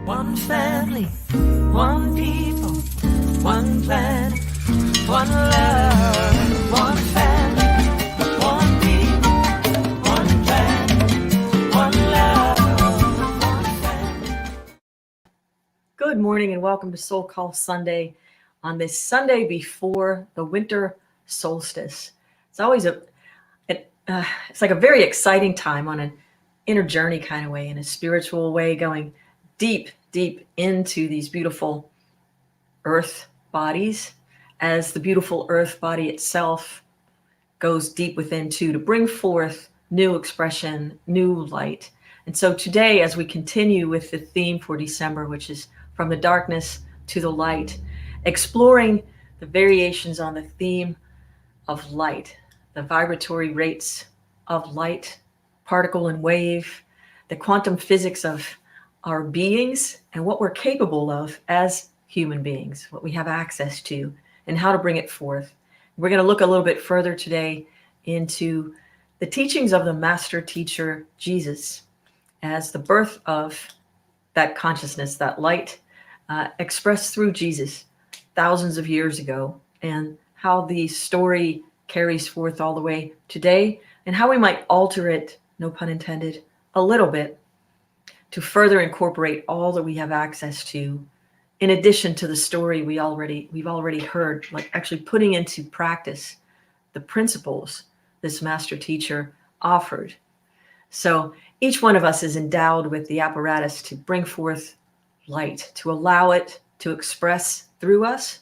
One family, one people, one planet, one love. One family, one people, one planet, one love. One family. Good morning and welcome to SoulCall Sunday on this Sunday before the winter solstice. It's always it's like a very exciting time on an inner journey kind of way, in a spiritual way, going deep into these beautiful earth bodies, as the beautiful earth body itself goes deep within too, to bring forth new expression, new light. And so today, as we continue with the theme for December, which is from the darkness to the light, exploring the variations on the theme of light, the vibratory rates of light, particle and wave, the quantum physics of our beings and what we're capable of as human beings, what we have access to, and how to bring it forth. We're going to look a little bit further today into the teachings of the master teacher, Jesus, as the birth of that consciousness, that light, expressed through Jesus thousands of years ago, and how the story carries forth all the way today, and how we might alter it, no pun intended, a little bit to further incorporate all that we have access to, in addition to the story we've already heard, like actually putting into practice the principles this master teacher offered. So each one of us is endowed with the apparatus to bring forth light, to allow it to express through us.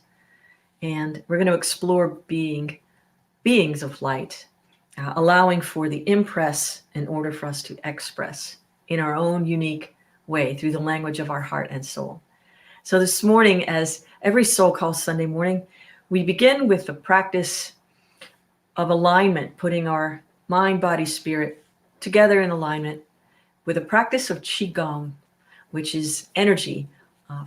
And we're going to explore beings of light, allowing for the impress in order for us to express in our own unique way through the language of our heart and soul. So this morning, as every SoulCall Sunday morning, we begin with the practice of alignment, putting our mind, body, spirit together in alignment with a practice of Qigong, which is energy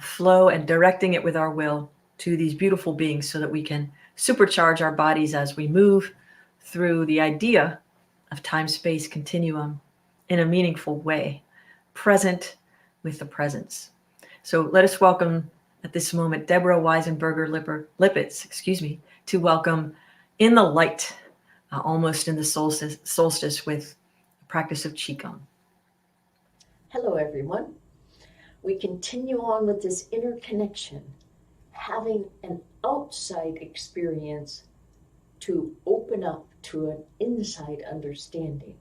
flow, and directing it with our will to these beautiful beings so that we can supercharge our bodies as we move through the idea of time-space continuum in a meaningful way, present with the presence. So let us welcome at this moment Deborah Weisenberger-Lippitz, to welcome in the light, almost in the solstice with the practice of Qigong. Hello, everyone. We continue on with this inner connection, having an outside experience to open up to an inside understanding.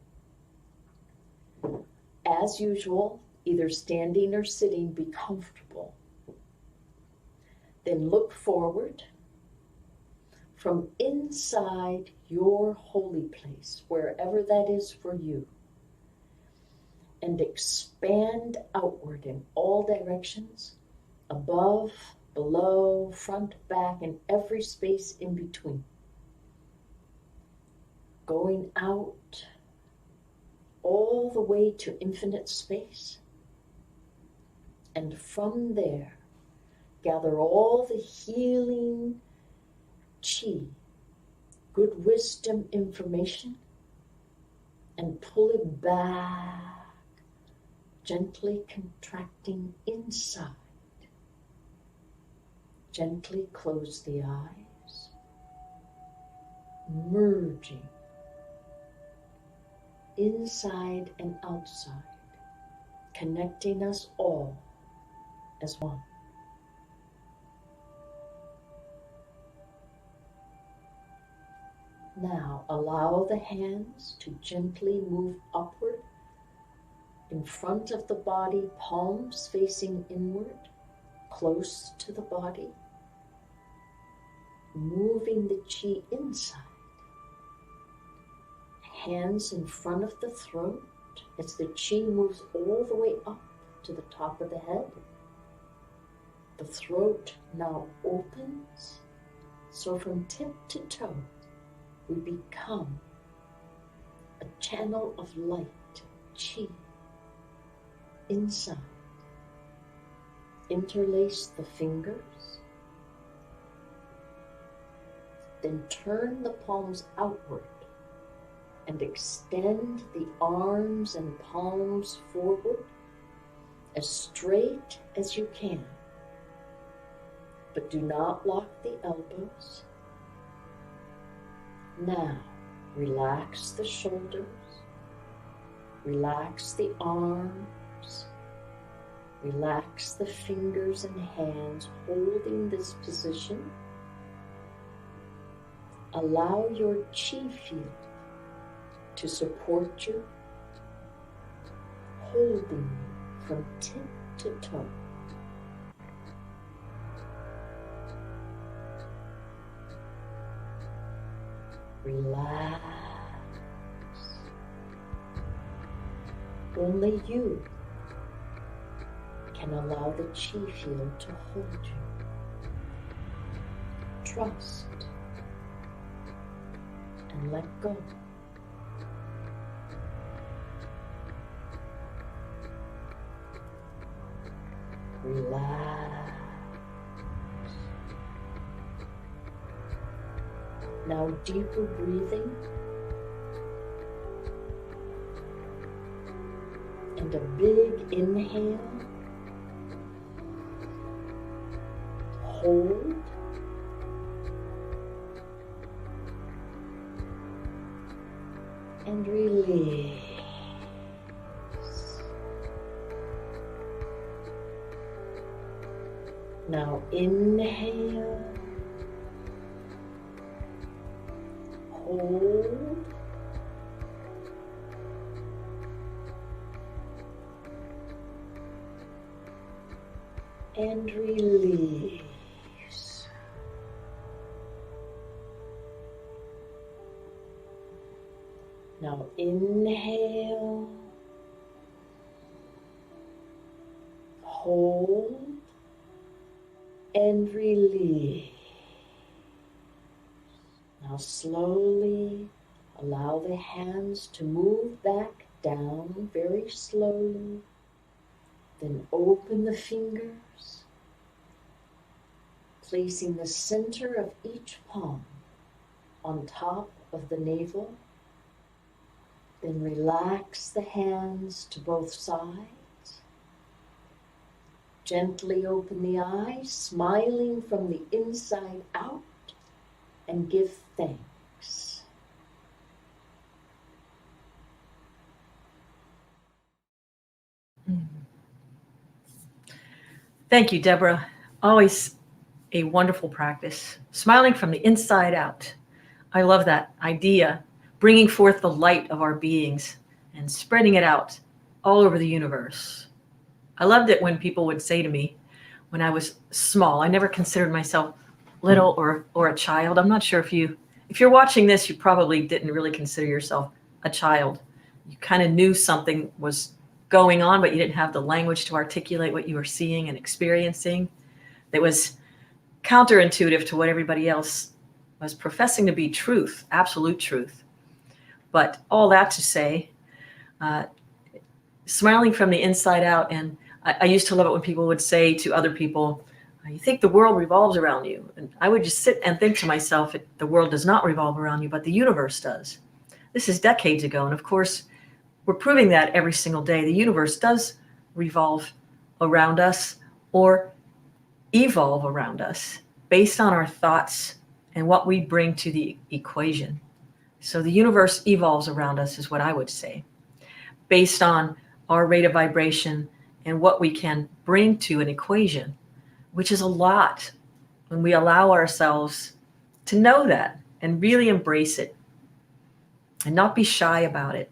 As usual, either standing or sitting, be comfortable. Then look forward from inside your holy place, wherever that is for you, and expand outward in all directions, above, below, front, back, and every space in between. Going out all the way to infinite space. And from there, gather all the healing chi, good wisdom information, and pull it back, gently contracting inside. Gently close the eyes, merging inside and outside, connecting us all as one. Now allow the hands to gently move upward in front of the body, palms facing inward, close to the body, moving the chi inside. Hands in front of the throat as the chi moves all the way up to the top of the head. The throat now opens, so from tip to toe, we become a channel of light, chi, inside. Interlace the fingers, then turn the palms outward and extend the arms and palms forward as straight as you can, but do not lock the elbows. Now, relax the shoulders, relax the arms, relax the fingers and hands holding this position. Allow your chi field to support you, holding you from tip to toe. Relax. Only you can allow the chi field to hold you. Trust and let go. Relax. Now deeper breathing and a big inhale. Hold. And release. Now inhale. Hold. And release. Now inhale, hold, and release. Now slowly allow the hands to move back down very slowly. Then open the fingers, placing the center of each palm on top of the navel. Then relax the hands to both sides. Gently open the eyes, smiling from the inside out, and give thanks. Thank you, Deborah. Always a wonderful practice. Smiling from the inside out. I love that idea. Bringing forth the light of our beings and spreading it out all over the universe. I loved it when people would say to me when I was small, I never considered myself little or a child. I'm not sure if you're watching this, you probably didn't really consider yourself a child. You kind of knew something was going on, but you didn't have the language to articulate what you were seeing and experiencing. It was counterintuitive to what everybody else was professing to be truth, absolute truth. But all that to say, smiling from the inside out. And I used to love it when people would say to other people, you think the world revolves around you. And I would just sit and think to myself, the world does not revolve around you, but the universe does. This is decades ago. And of course, we're proving that every single day. The universe does revolve around us or evolve around us based on our thoughts and what we bring to the equation. So the universe evolves around us is what I would say, based on our rate of vibration and what we can bring to an equation, which is a lot when we allow ourselves to know that and really embrace it and not be shy about it,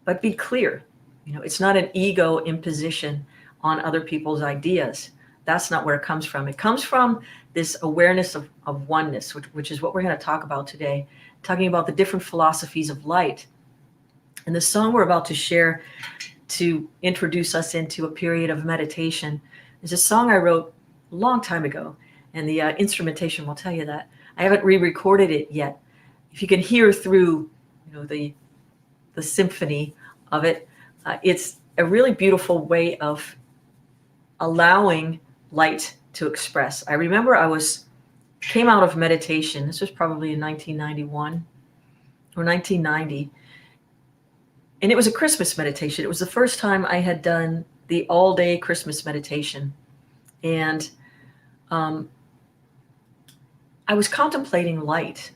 but be clear. It's not an ego imposition on other people's ideas. That's not where it comes from. It comes from this awareness of oneness, which is what we're going to talk about today, talking about the different philosophies of light. And the song we're about to share to introduce us into a period of meditation is a song I wrote a long time ago. And the instrumentation will tell you that. I haven't re-recorded it yet. If you can hear through the symphony of it, it's a really beautiful way of allowing light to express. I remember came out of meditation. This was probably in 1991 or 1990. And it was a Christmas meditation. It was the first time I had done the all-day Christmas meditation. And I was contemplating light.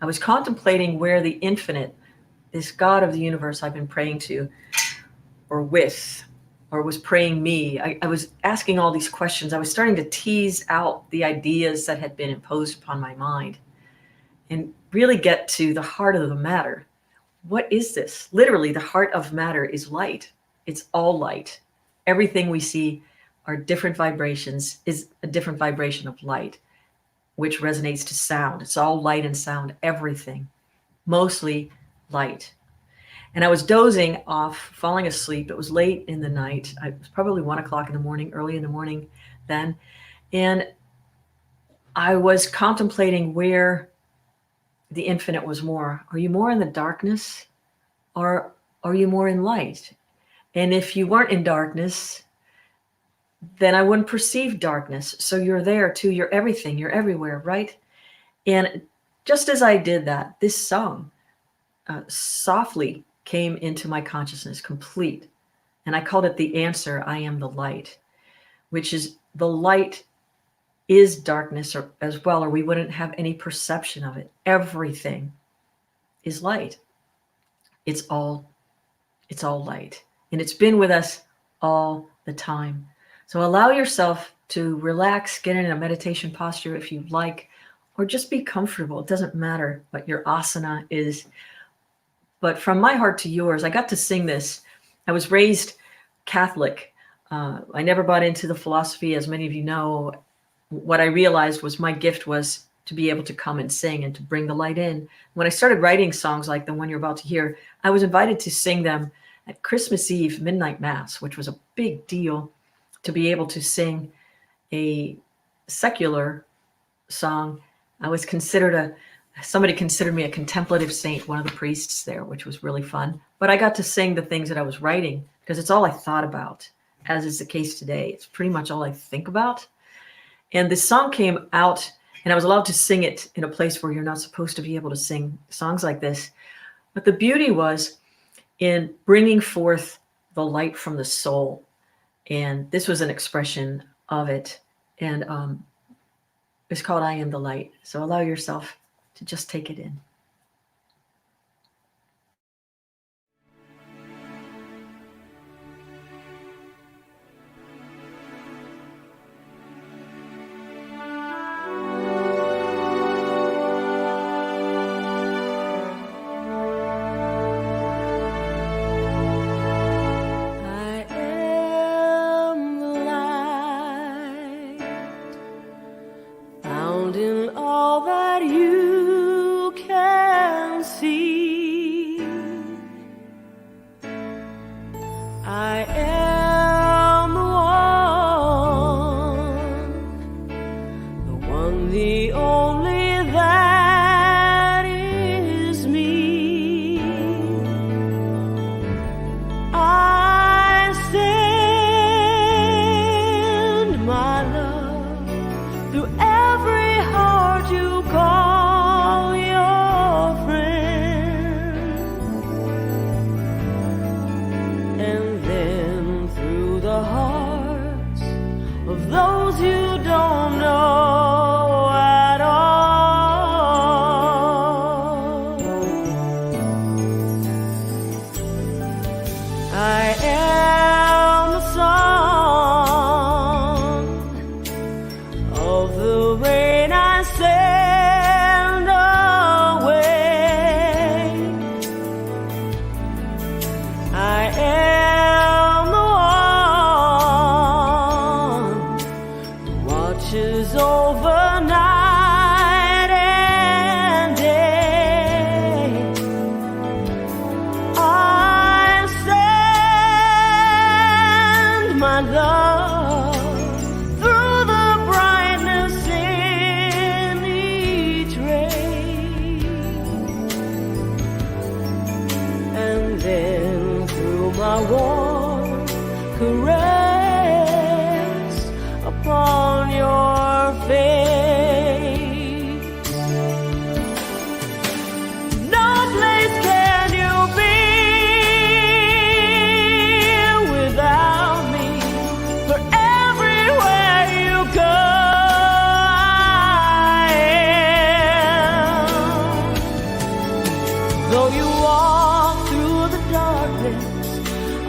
I was contemplating where the infinite, this God of the universe I've been praying to, or with, or was praying me. I was asking all these questions. I was starting to tease out the ideas that had been imposed upon my mind and really get to the heart of the matter. What is this? Literally, the heart of matter is light. It's all light. Everything we see are different vibrations, is a different vibration of light, which resonates to sound. It's all light and sound, everything, mostly light. And I was dozing off, falling asleep. It was late in the night. It was probably 1 o'clock in the morning, early in the morning then. And I was contemplating where the infinite was more. Are you more in the darkness, or are you more in light? And if you weren't in darkness, then I wouldn't perceive darkness. So you're there too. You're everything. You're everywhere, right? And just as I did that, this song softly came into my consciousness, complete. And I called it The Answer, I Am the Light, which is the light is darkness as well, or we wouldn't have any perception of it. Everything is light. It's all light. And it's been with us all the time. So allow yourself to relax, get in a meditation posture if you like, or just be comfortable. It doesn't matter what your asana is. But from my heart to yours, I got to sing this. I was raised Catholic. I never bought into the philosophy, as many of you know. What I realized was my gift was to be able to come and sing and to bring the light in. When I started writing songs like the one you're about to hear, I was invited to sing them at Christmas Eve midnight mass, which was a big deal to be able to sing a secular song. I was considered somebody considered me a contemplative saint, one of the priests there, which was really fun. But I got to sing the things that I was writing because it's all I thought about, as is the case today. It's pretty much all I think about. And this song came out, and I was allowed to sing it in a place where you're not supposed to be able to sing songs like this. But the beauty was in bringing forth the light from the soul. And this was an expression of it. And it's called I Am the Light. So allow yourself to just take it in. I am the light, found in all that you can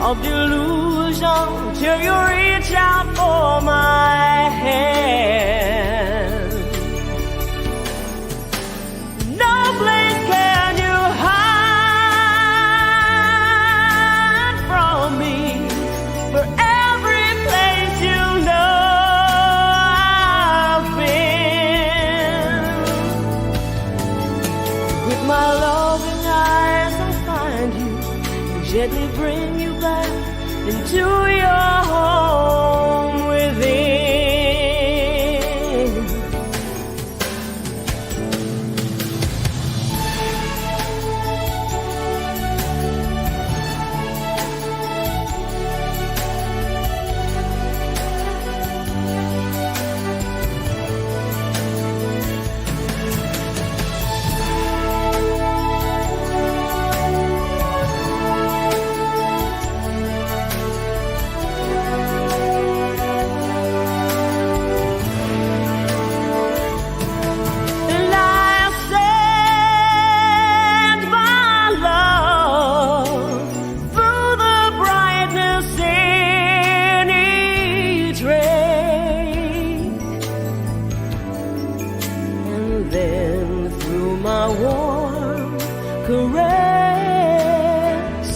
of delusion till you reach out for my hand. No place can you hide from me, for every place you know I've been. With my loving eyes I'll find you, gently bring you back into your home within. Caress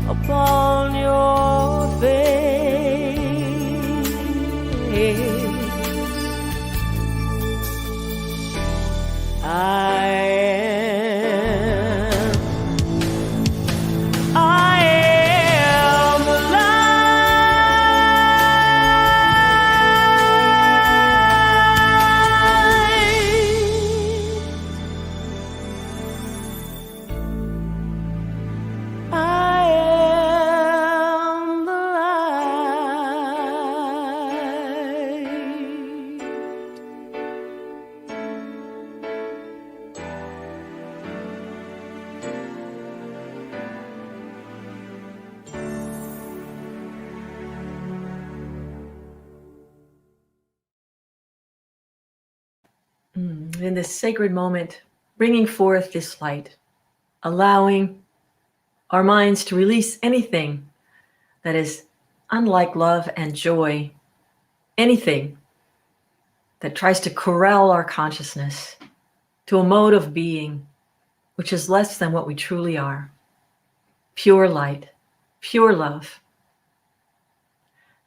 upon your face. I am in this sacred moment, bringing forth this light, allowing our minds to release anything that is unlike love and joy, anything that tries to corral our consciousness to a mode of being which is less than what we truly are. Pure light, pure love.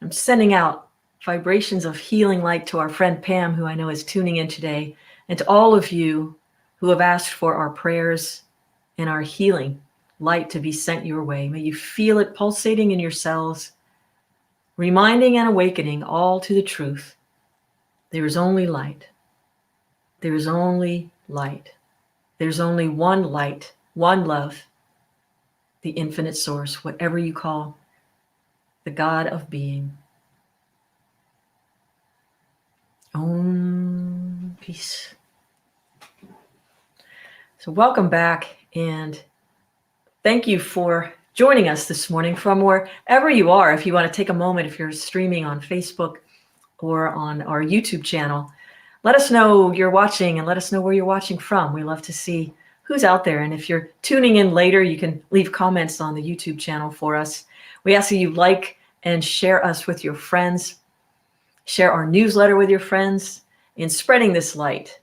I'm sending out vibrations of healing light to our friend Pam, who I know is tuning in today, and to all of you who have asked for our prayers and our healing light to be sent your way. May you feel it pulsating in your cells, reminding and awakening all to the truth. There is only light. There is only light. There's only one light, one love, the infinite source, whatever you call the God of being. Om peace. So welcome back, and thank you for joining us this morning from wherever you are. If you want to take a moment, if you're streaming on Facebook or on our YouTube channel, let us know you're watching and let us know where you're watching from. We love to see who's out there. And if you're tuning in later, you can leave comments on the YouTube channel for us. We ask that you like and share us with your friends. Share our newsletter with your friends in spreading this light.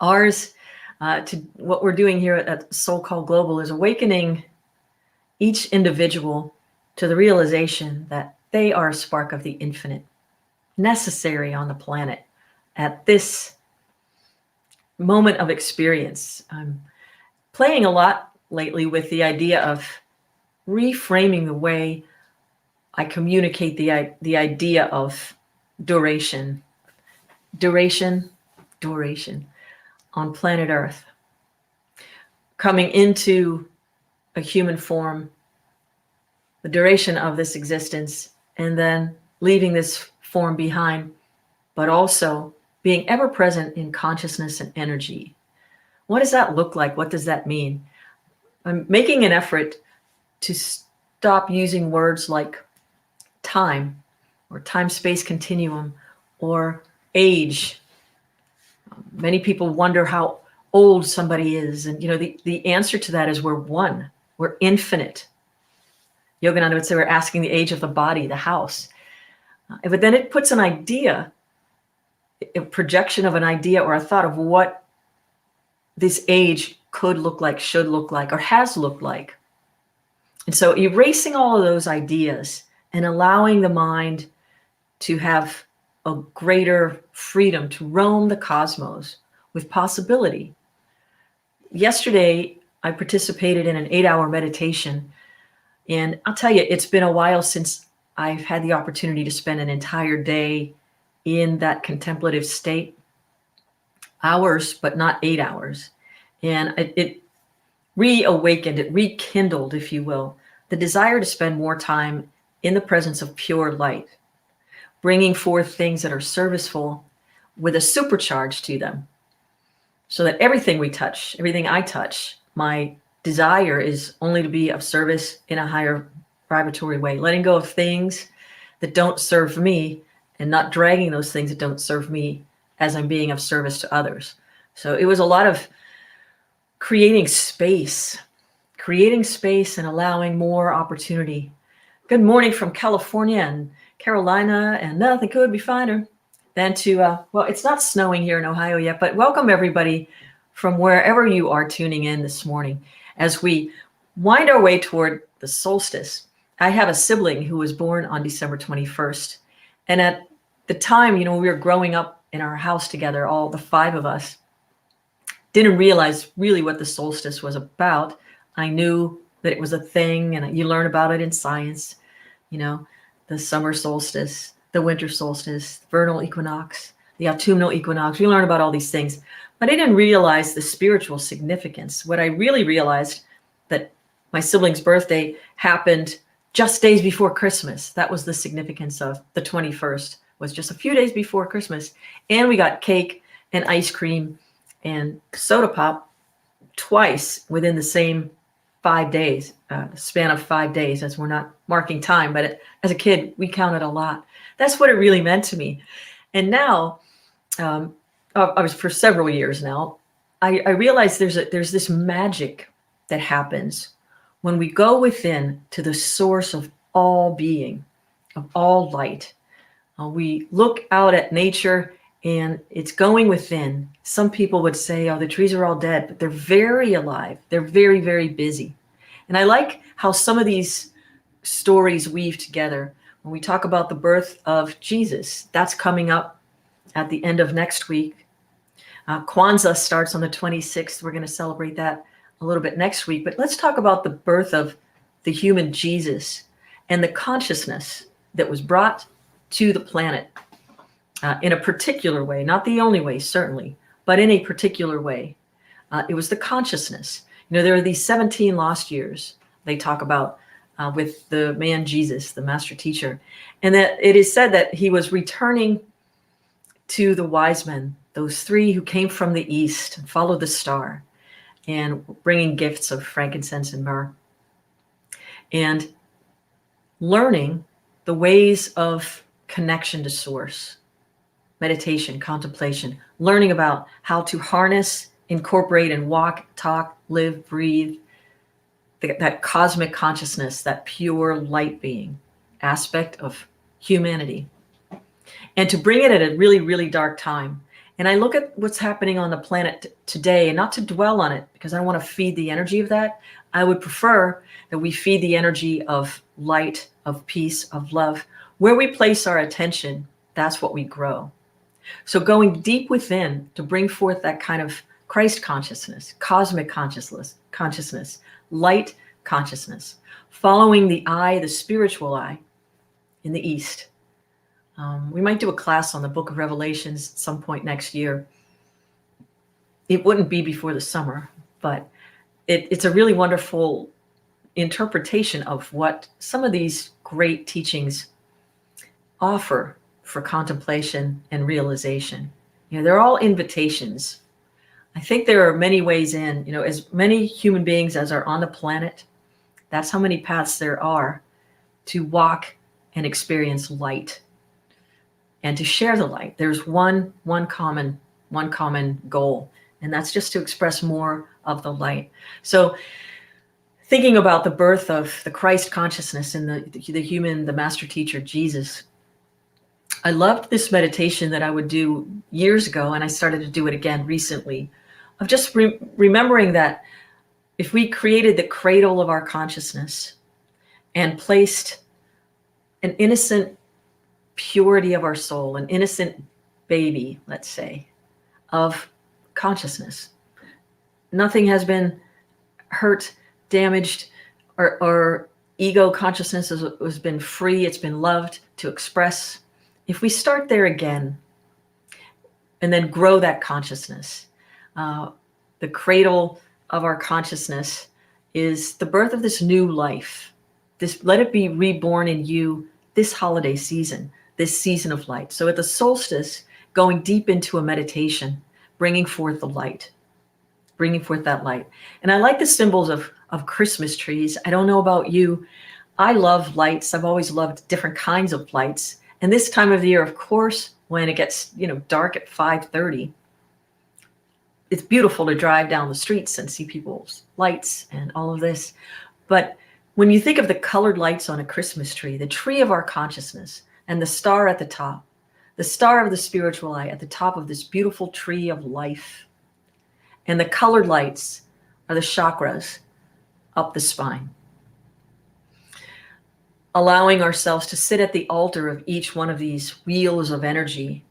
Ours, to what we're doing here at SoulCall Global, is awakening each individual to the realization that they are a spark of the infinite, necessary on the planet at this moment of experience. I'm playing a lot lately with the idea of reframing the way I communicate the idea of duration on planet Earth. Coming into a human form, the duration of this existence, and then leaving this form behind, but also being ever present in consciousness and energy. What does that look like? What does that mean? I'm making an effort to stop using words like time or time-space continuum or age. Many people wonder how old somebody is. And the answer to that is we're one. We're infinite. Yogananda would say we're asking the age of the body, the house. But then it puts an idea, a projection of an idea or a thought of what this age could look like, should look like, or has looked like. And so erasing all of those ideas and allowing the mind to have a greater freedom to roam the cosmos with possibility. Yesterday, I participated in an 8-hour meditation. And I'll tell you, it's been a while since I've had the opportunity to spend an entire day in that contemplative state. Hours, but not 8 hours. And it reawakened, it rekindled, if you will, the desire to spend more time in the presence of pure light, bringing forth things that are serviceful with a supercharge to them, so that everything we touch, everything I touch, my desire is only to be of service in a higher vibratory way, letting go of things that don't serve me and not dragging those things that don't serve me as I'm being of service to others. So it was a lot of creating space and allowing more opportunity. Good morning from California and Carolina, and nothing could be finer than to, well, it's not snowing here in Ohio yet, but welcome everybody from wherever you are tuning in this morning as we wind our way toward the solstice. I have a sibling who was born on December 21st. And at the time, we were growing up in our house together, all the 5 of us, didn't realize really what the solstice was about. I knew that it was a thing, and you learn about it in science, the summer solstice, the winter solstice, the vernal equinox, the autumnal equinox. We learn about all these things, but I didn't realize the spiritual significance. What I really realized, that my sibling's birthday happened just days before Christmas. That was the significance of the 21st, was just a few days before Christmas. And we got cake and ice cream and soda pop twice within the same 5 days, span of 5 days, as we're not marking time. But as a kid, we counted a lot. That's what it really meant to me. And now, I was for several years now, I realized there's this magic that happens when we go within to the source of all being, of all light. We look out at nature and it's going within. Some people would say, oh, the trees are all dead, but they're very alive. They're very, very busy. And I like how some of these stories weave together. When we talk about the birth of Jesus, that's coming up at the end of next week. Kwanzaa starts on the 26th. We're going to celebrate that a little bit next week. But let's talk about the birth of the human Jesus and the consciousness that was brought to the planet in a particular way, not the only way, certainly, but in a particular way. It was the consciousness. There are these 17 lost years they talk about with the man Jesus, the master teacher. And that it is said that he was returning to the wise men, those 3 who came from the east and followed the star, and bringing gifts of frankincense and myrrh, and learning the ways of connection to source, meditation, contemplation, learning about how to harness, incorporate, and walk, talk, live, breathe, that cosmic consciousness, that pure light being aspect of humanity, and to bring it at a really, really dark time. And I look at what's happening on the planet today, and not to dwell on it because I don't want to feed the energy of that. I would prefer that we feed the energy of light, of peace, of love. Where we place our attention, that's what we grow. So going deep within to bring forth that kind of Christ consciousness, cosmic consciousness, light consciousness, following the eye, the spiritual eye in the East. We might do a class on the book of Revelations at some point next year. It wouldn't be before the summer, but it's a really wonderful interpretation of what some of these great teachings offer for contemplation and realization. They're all invitations. I think there are many ways in, as many human beings as are on the planet, that's how many paths there are to walk and experience light and to share the light. There's one common goal, and that's just to express more of the light. So thinking about the birth of the Christ consciousness in the human, the master teacher, Jesus, I loved this meditation that I would do years ago, and I started to do it again recently, of just remembering that if we created the cradle of our consciousness and placed an innocent purity of our soul, an innocent baby, let's say, of consciousness, nothing has been hurt, damaged, or ego consciousness has been free, it's been loved to express. If we start there again and then grow that consciousness, the cradle of our consciousness is the birth of this new life. Let it be reborn in you this holiday season, this season of light. So at the solstice, going deep into a meditation, bringing forth the light, bringing forth that light. And I like the symbols of Christmas trees. I don't know about you. I love lights. I've always loved different kinds of lights. And this time of the year, of course, when it gets, dark at 5:30, it's beautiful to drive down the streets and see people's lights and all of this. But when you think of the colored lights on a Christmas tree, the tree of our consciousness and the star at the top, the star of the spiritual eye at the top of this beautiful tree of life, and the colored lights are the chakras up the spine. Allowing ourselves to sit at the altar of each one of these wheels of energy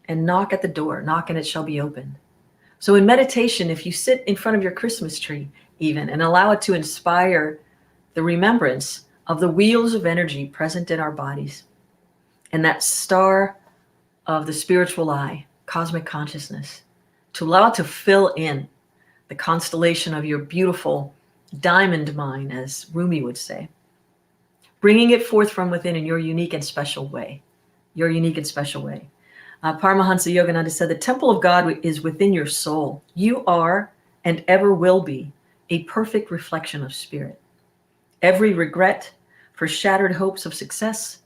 and knock at the door, knock and it shall be opened. So in meditation, if you sit in front of your Christmas tree even and allow it to inspire the remembrance of the wheels of energy present in our bodies and that star of the spiritual eye, cosmic consciousness, to allow it to fill in the constellation of your beautiful diamond mind, as Rumi would say, bringing it forth from within in your unique and special way, your unique and special way. Paramahansa Yogananda said, the temple of God is within your soul. You are and ever will be a perfect reflection of spirit. Every regret for shattered hopes of success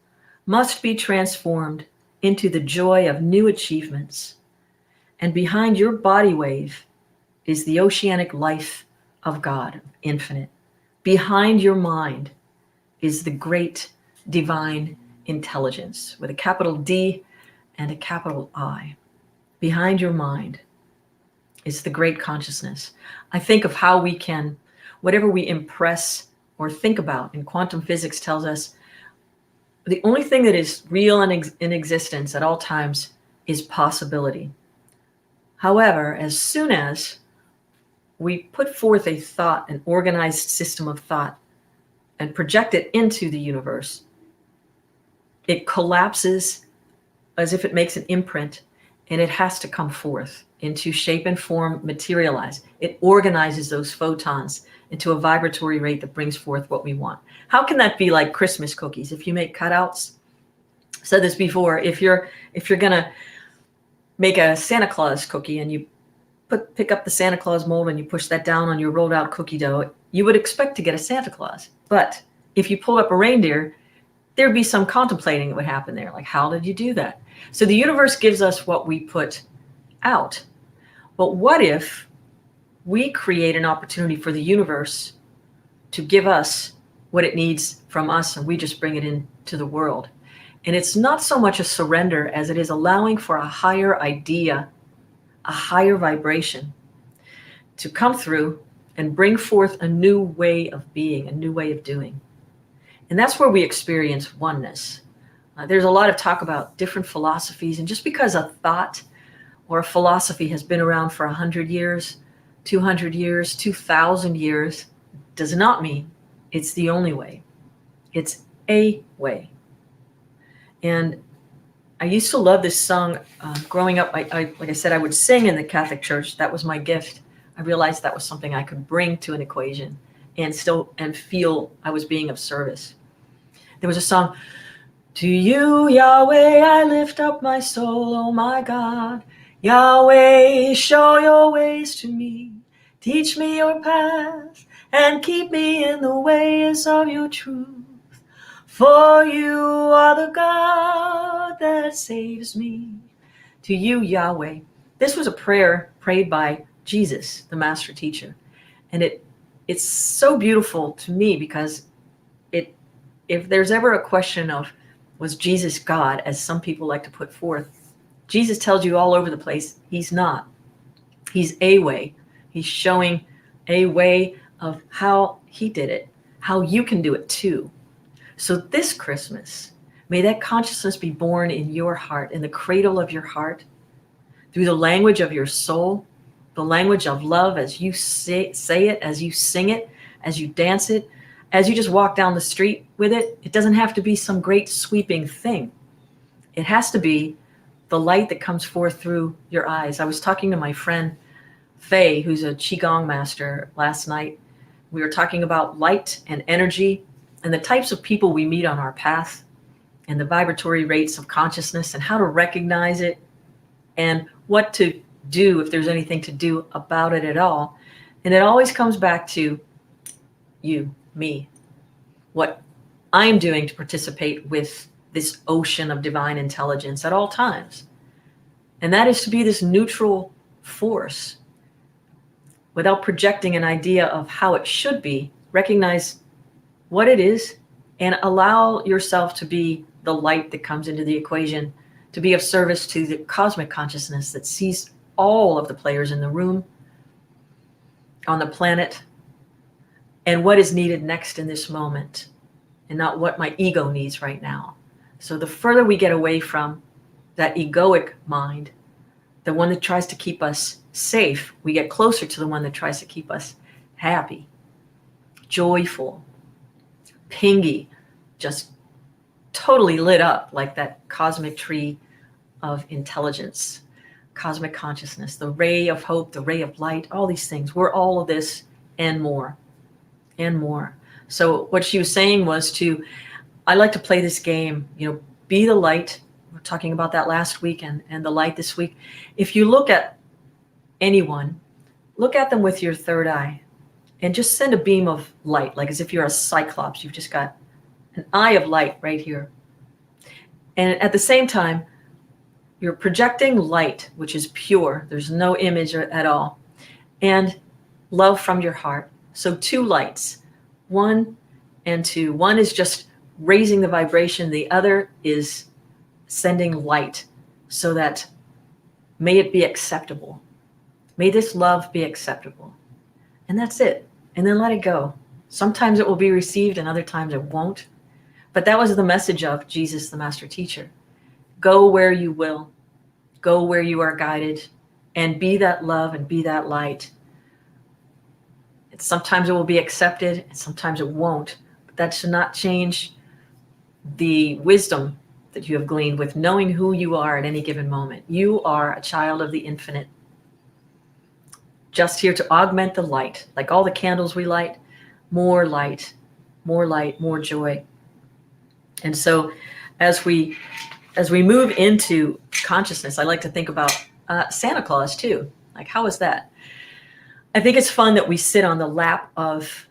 must be transformed into the joy of new achievements. And behind your body wave is the oceanic life of God, infinite. Behind your mind is the great divine intelligence with a capital D and a capital I. Behind your mind is the great consciousness. I think of how we can, whatever we impress or think about, and quantum physics tells us the only thing that is real and in existence at all times is possibility. However, as soon as we put forth a thought, an organized system of thought, and project it into the universe, it collapses as if it makes an imprint, and it has to come forth into shape and form, materialize. It organizes those photons into a vibratory rate that brings forth what we want. How can that be like Christmas cookies? If you make cutouts, I said this before, if you're gonna make a Santa Claus cookie and you pick up the Santa Claus mold and you push that down on your rolled out cookie dough, you would expect to get a Santa Claus. But if you pull up a reindeer, there'd be some contemplating that would happen there. Like, how did you do that? So the universe gives us what we put out. But what if we create an opportunity for the universe to give us what it needs from us, and we just bring it into the world? And it's not so much a surrender as it is allowing for a higher idea, a higher vibration to come through and bring forth a new way of being, a new way of doing. And that's where we experience oneness. There's a lot of talk about different philosophies, and just because a thought or a philosophy has been around for 100 years, 200 years, 2,000 years, does not mean it's the only way. It's a way. And I used to love this song growing up. Like I said, I would sing in the Catholic Church. That was my gift. I realized that was something I could bring to an equation and feel I was being of service. There was a song, to you, Yahweh, I lift up my soul, oh my God. Yahweh, show your ways to me. Teach me your path and keep me in the ways of your truth. For you are the God that saves me. To you, Yahweh. This was a prayer prayed by Jesus, the master teacher. And it it's so beautiful to me because if there's ever a question of, was Jesus God, as some people like to put forth, Jesus tells you all over the place, he's not. He's a way. He's showing a way of how he did it, how you can do it too. So this Christmas, may that consciousness be born in your heart, in the cradle of your heart, through the language of your soul, the language of love, as you say it, as you sing it, as you dance it, as you just walk down the street with it. It doesn't have to be some great sweeping thing. It has to be the light that comes forth through your eyes. I was talking to my friend Faye, who's a Qigong master, last night. We were talking about light and energy and the types of people we meet on our path and the vibratory rates of consciousness and how to recognize it and what to do if there's anything to do about it at all. And it always comes back to you, me, what I'm doing to participate with this ocean of divine intelligence at all times. And that is to be this neutral force without projecting an idea of how it should be. Recognize what it is and allow yourself to be the light that comes into the equation, to be of service to the cosmic consciousness that sees all of the players in the room, on the planet, and what is needed next in this moment, and not what my ego needs right now. So the further we get away from that egoic mind, the one that tries to keep us safe, we get closer to the one that tries to keep us happy, joyful, pingy, just totally lit up like that cosmic tree of intelligence, cosmic consciousness, the ray of hope, the ray of light, all these things. We're all of this and more and more. So what she was saying was I like to play this game, be the light. We're talking about that last week and the light this week. If you look at anyone, look at them with your third eye and just send a beam of light, like as if you're a cyclops. You've just got an eye of light right here. And at the same time, you're projecting light, which is pure. There's no image at all. And love from your heart. So 2 lights, 1 and 2. 1 is just raising the vibration. The other is sending light so that may it be acceptable. May this love be acceptable. And that's it. And then let it go. Sometimes it will be received and other times it won't. But that was the message of Jesus, the master teacher. Go where you will. Go where you are guided and be that love and be that light. And sometimes it will be accepted and sometimes it won't. But that should not change the wisdom that you have gleaned with knowing who you are at any given moment. You are a child of the infinite. Just here to augment the light, like all the candles we light, more light, more joy. And so as we move into consciousness, I like to think about Santa Claus too. Like, how is that? I think it's fun that we sit on the lap of,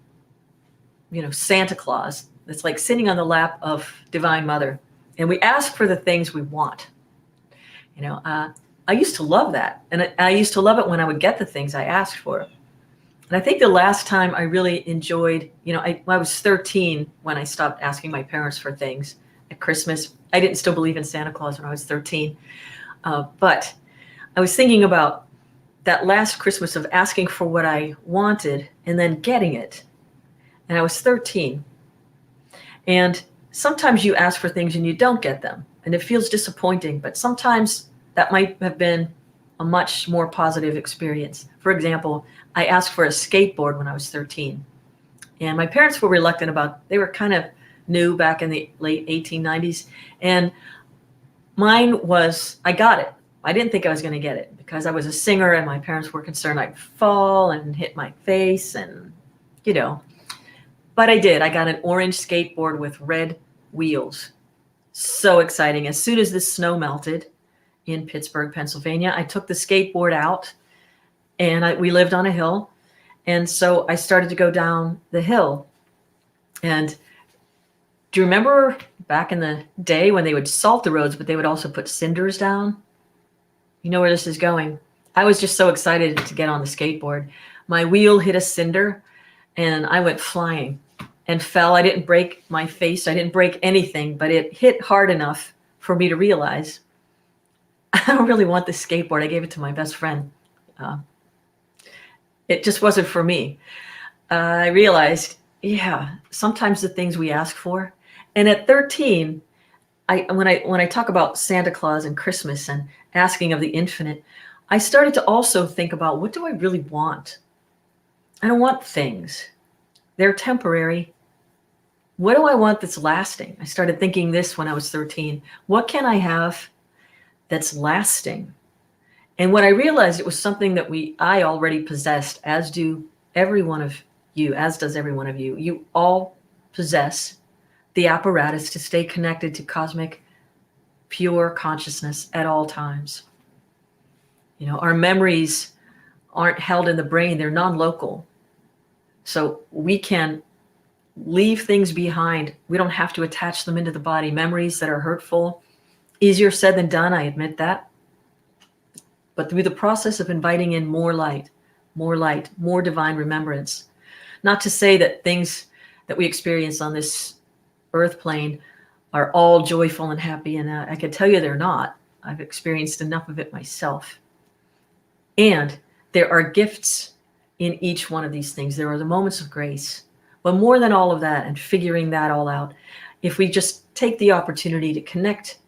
Santa Claus. It's like sitting on the lap of Divine Mother. And we ask for the things we want. I used to love that. And I used to love it when I would get the things I asked for. And I think the last time I really enjoyed, I was 13 when I stopped asking my parents for things at Christmas. I didn't still believe in Santa Claus when I was 13. But I was thinking about that last Christmas of asking for what I wanted and then getting it. And I was 13. And sometimes you ask for things and you don't get them. And it feels disappointing. But sometimes that might have been a much more positive experience. For example, I asked for a skateboard when I was 13. And my parents were reluctant they were kind of new back in the late 1890s. And mine was, I got it. I didn't think I was going to get it because I was a singer and my parents were concerned I'd fall and hit my face and, But I did. I got an orange skateboard with red wheels. So exciting. As soon as the snow melted in Pittsburgh, Pennsylvania, I took the skateboard out and we lived on a hill. And so I started to go down the hill. And do you remember back in the day when they would salt the roads, but they would also put cinders down? You know where this is going. I was just so excited to get on the skateboard. My wheel hit a cinder and I went flying and fell. I didn't break my face. I didn't break anything, but it hit hard enough for me to realize I don't really want this skateboard. I gave it to my best friend. It just wasn't for me. I realized, yeah, sometimes the things we ask for. And at 13, when I talk about Santa Claus and Christmas and asking of the infinite, I started to also think about, what do I really want? I don't want things. They're temporary. What do I want that's lasting? I started thinking this when I was 13. What can I have that's lasting? And when I realized it was something that I already possessed, as do every one of you, as does every one of you. You all possess the apparatus to stay connected to cosmic, pure consciousness at all times. You know, our memories aren't held in the brain, they're non-local. So we can leave things behind. We don't have to attach them into the body. Memories that are hurtful, easier said than done, I admit that. But through the process of inviting in more light, more divine remembrance. Not to say that things that we experience on this earth plane are all joyful and happy, and I can tell you they're not. I've experienced enough of it myself. And there are gifts in each one of these things. There are the moments of grace. But more than all of that, and figuring that all out, if we just take the opportunity to connect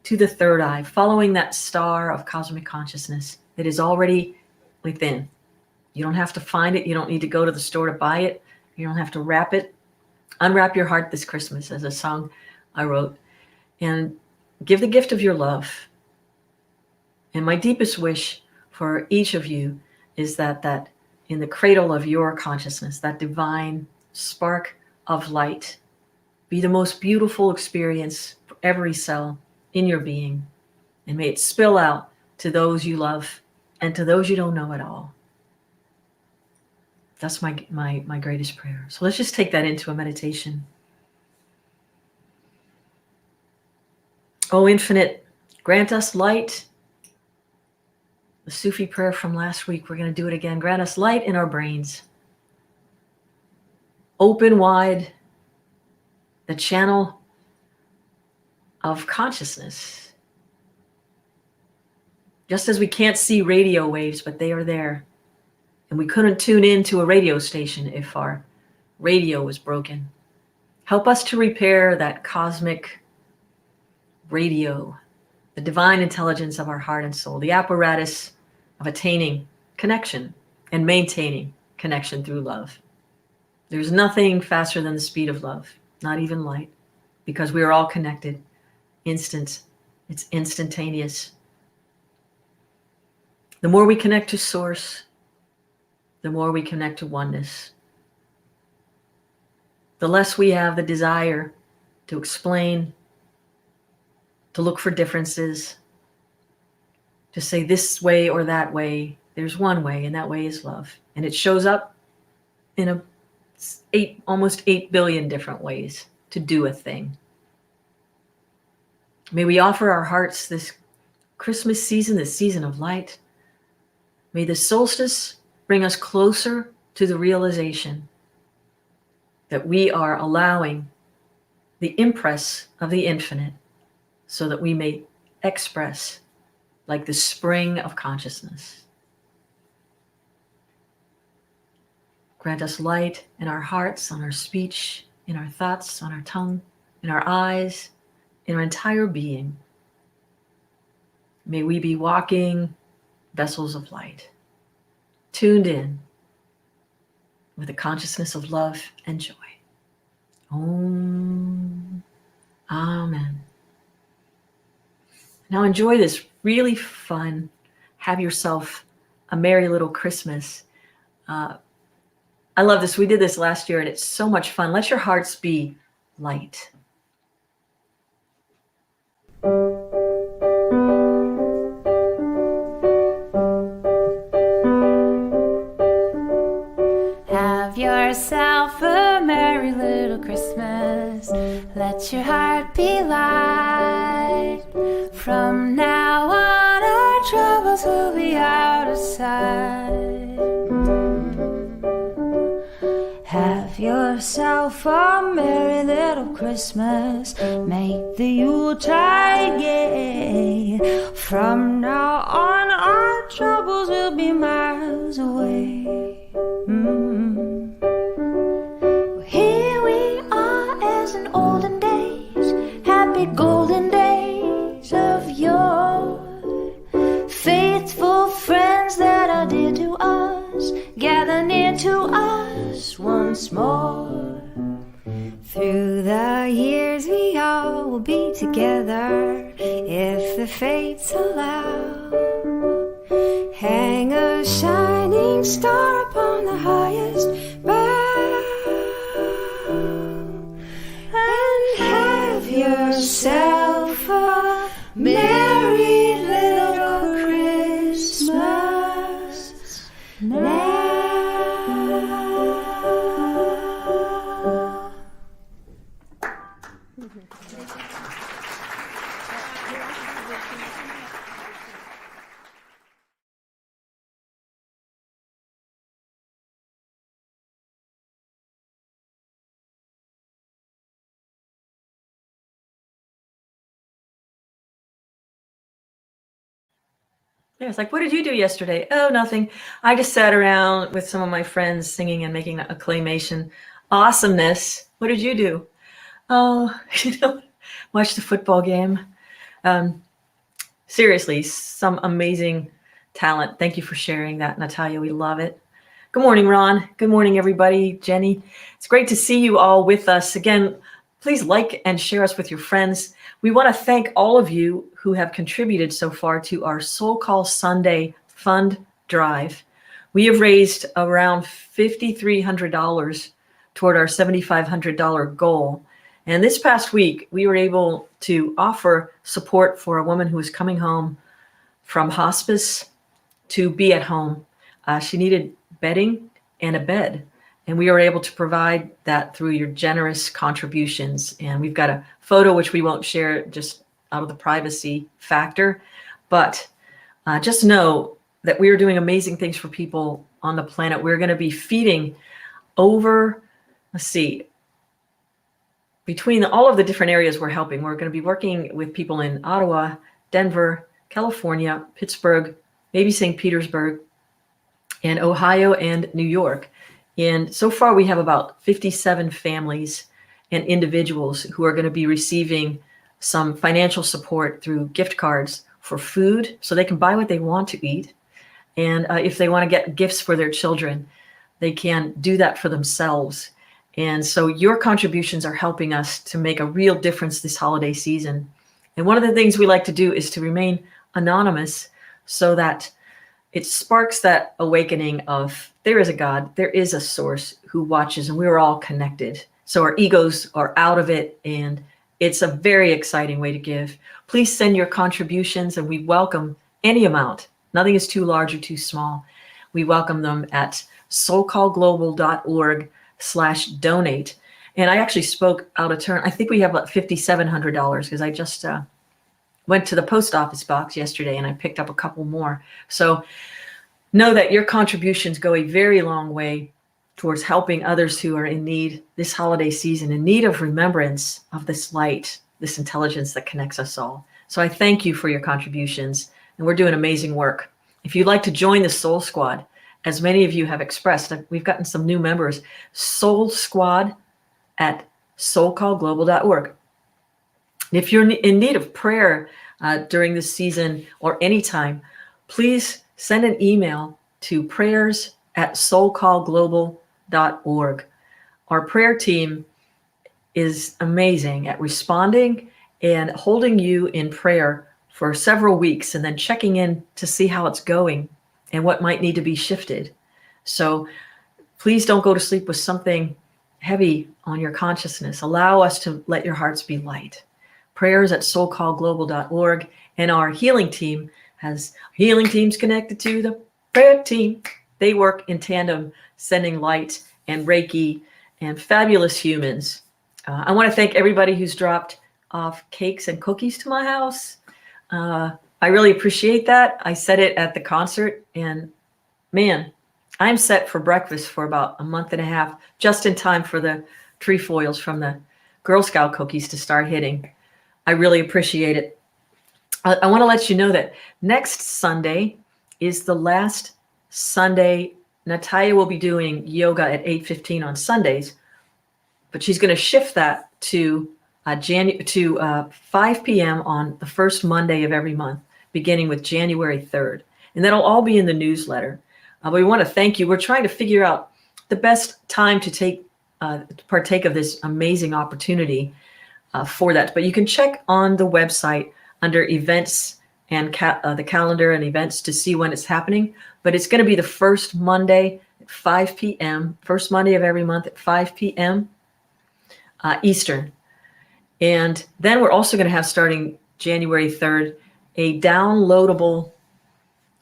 to the third eye, following that star of cosmic consciousness that is already within. You don't have to find it. You don't need to go to the store to buy it. You don't have to wrap it. Unwrap your heart this Christmas, as a song I wrote, and give the gift of your love. And my deepest wish for each of you is that in the cradle of your consciousness, that divine spark of light be the most beautiful experience for every cell in your being, and may it spill out to those you love and to those you don't know at all. That's my greatest prayer. So let's just take that into a meditation. Oh, infinite, grant us light. The Sufi prayer from last week, we're going to do it again. Grant us light in our brains. Open wide the channel of consciousness. Just as we can't see radio waves, but they are there. And we couldn't tune in to a radio station if our radio was broken. Help us to repair that cosmic radio, the divine intelligence of our heart and soul, the apparatus of attaining connection and maintaining connection through love. There's nothing faster than the speed of love, not even light, because we are all connected. It's instantaneous. The more we connect to source, the more we connect to oneness. The less we have the desire to explain, to look for differences, to say this way or that way. There's one way, and that way is love. And it shows up in almost 8 billion different ways to do a thing. May we offer our hearts this Christmas season, this season of light. May the solstice bring us closer to the realization that we are allowing the impress of the infinite so that we may express like the spring of consciousness. Grant us light in our hearts, on our speech, in our thoughts, on our tongue, in our eyes, in our entire being. May we be walking vessels of light, tuned in with the consciousness of love and joy. Om. Amen. Now enjoy this really fun, have yourself a merry little Christmas. I love this. We did this last year and it's so much fun. Let your hearts be light. Have yourself a merry little Christmas. Let your heart be light. From now on, our troubles will be out of sight. yourself a merry little Christmas. Make the Yuletide gay. From now on, our troubles will be miles away. Here we are as in olden days, happy golden days of yore. Faithful friends that are dear to us, gather near to us once more. Through the years we all will be together, if the fates allow. Hang a shining star upon the highest bough, and have yourself a merry little Christmas now. Yeah, it's like, what did you do yesterday? Oh, nothing. I just sat around with some of my friends singing and making a claymation. Awesomeness. What did you do? Oh, watch the football game. Seriously, some amazing talent. Thank you for sharing that, Natalia. We love it. Good morning, Ron. Good morning, everybody. Jenny. It's great to see you all with us. Again, please like and share us with your friends. We want to thank all of you who have contributed so far to our SoulCall Sunday Fund Drive. We have raised around $5,300 toward our $7,500 goal. And this past week, we were able to offer support for a woman who was coming home from hospice to be at home. She needed bedding and a bed. And we were able to provide that through your generous contributions. And we've got a photo, which we won't share just out of the privacy factor. But just know that we are doing amazing things for people on the planet. We're going to be feeding over, between all of the different areas we're helping. We're going to be working with people in Ottawa, Denver, California, Pittsburgh, maybe St. Petersburg, and Ohio and New York. And so far, we have about 57 families and individuals who are going to be receiving some financial support through gift cards for food so they can buy what they want to eat. And if they want to get gifts for their children, they can do that for themselves. And so your contributions are helping us to make a real difference this holiday season. And one of the things we like to do is to remain anonymous so that it sparks that awakening of there is a God, there is a source who watches, and we're all connected. So our egos are out of it, and it's a very exciting way to give. Please send your contributions, and we welcome any amount. Nothing is too large or too small. We welcome them at soulcallglobal.org/donate. And I actually spoke out of turn. I think we have about $5,700 because I just went to the post office box yesterday and I picked up a couple more. So know that your contributions go a very long way towards helping others who are in need this holiday season, in need of remembrance of this light, this intelligence that connects us all. So I thank you for your contributions, and we're doing amazing work. If you'd like to join the Soul Squad, as many of you have expressed, we've gotten some new members, Soul Squad at soulcallglobal.org. If you're in need of prayer during this season or anytime, please send an email to prayers@soulcallglobal.org. Our prayer team is amazing at responding and holding you in prayer for several weeks and then checking in to see how it's going and what might need to be shifted. So please don't go to sleep with something heavy on your consciousness. Allow us to let your hearts be light. Prayers@soulcallglobal.org. And our healing team has healing teams connected to the prayer team. They work in tandem, sending light and Reiki and fabulous humans. I want to thank everybody who's dropped off cakes and cookies to my house. I really appreciate that. I said it at the concert, and man, I'm set for breakfast for about a month and a half, just in time for the trefoils from the Girl Scout cookies to start hitting. I really appreciate it. I want to let you know that next Sunday is the last Sunday. Natalia will be doing yoga at 8:15 on Sundays, but she's going to shift that to 5 p.m. on the first Monday of every month, beginning with January 3rd. And that'll all be in the newsletter. But we want to thank you. We're trying to figure out the best time to partake of this amazing opportunity for that. But you can check on the website under events and the calendar and events to see when it's happening. But it's going to be the first Monday at 5 p.m., first Monday of every month at 5 p.m. Eastern. And then we're also going to have, starting January 3rd, a downloadable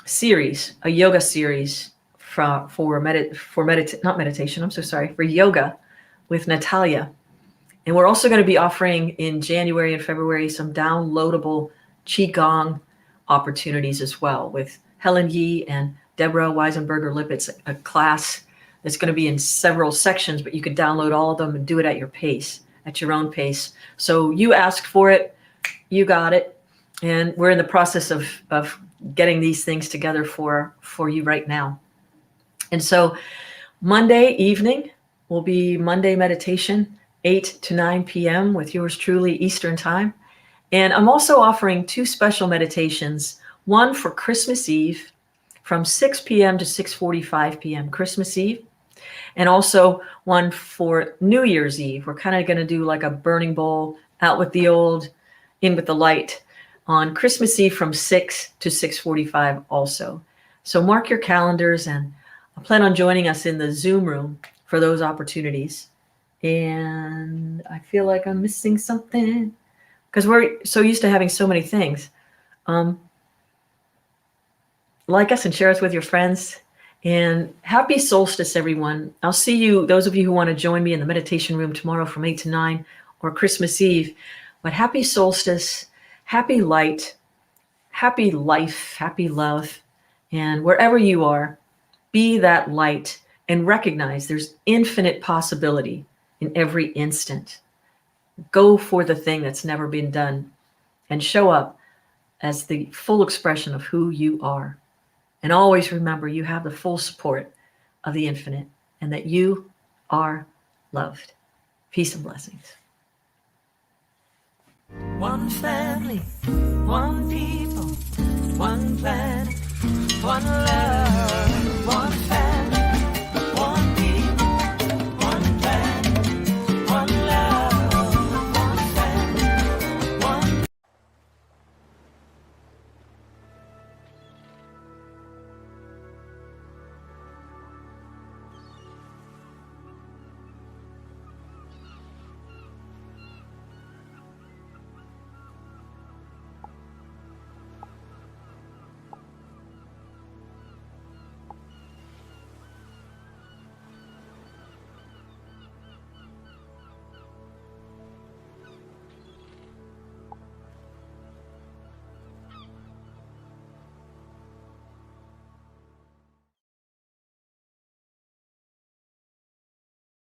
series, a yoga series for yoga with Natalia. And we're also going to be offering in January and February some downloadable Qigong opportunities as well, with Helen Yee and Deborah Weisenberger-Lippett's a class that's going to be in several sections, but you can download all of them and do it at your pace, at your own pace. So you asked for it, you got it, and we're in the process of getting these things together for you right now. And so Monday evening will be Monday meditation, 8 to 9 p.m. with yours truly, Eastern time. And I'm also offering 2 special meditations, one for Christmas Eve from 6 p.m. to 6:45 p.m. Christmas Eve, and also one for New Year's Eve. We're kind of going to do like a burning bowl, out with the old, in with the light, on Christmas Eve from 6 to 6:45 also. So mark your calendars, and I plan on joining us in the Zoom room for those opportunities. And I feel like I'm missing something because we're so used to having so many things. Like us and share us with your friends. And happy solstice, everyone. I'll see you, those of you who want to join me in the meditation room tomorrow from 8 to 9 or Christmas Eve. But happy solstice, happy light, happy life, happy love. And wherever you are, be that light and recognize there's infinite possibility in every instant. Go for the thing that's never been done and show up as the full expression of who you are. And always remember, you have the full support of the infinite and that you are loved. Peace and blessings. One family, one people, one planet, one love, one family.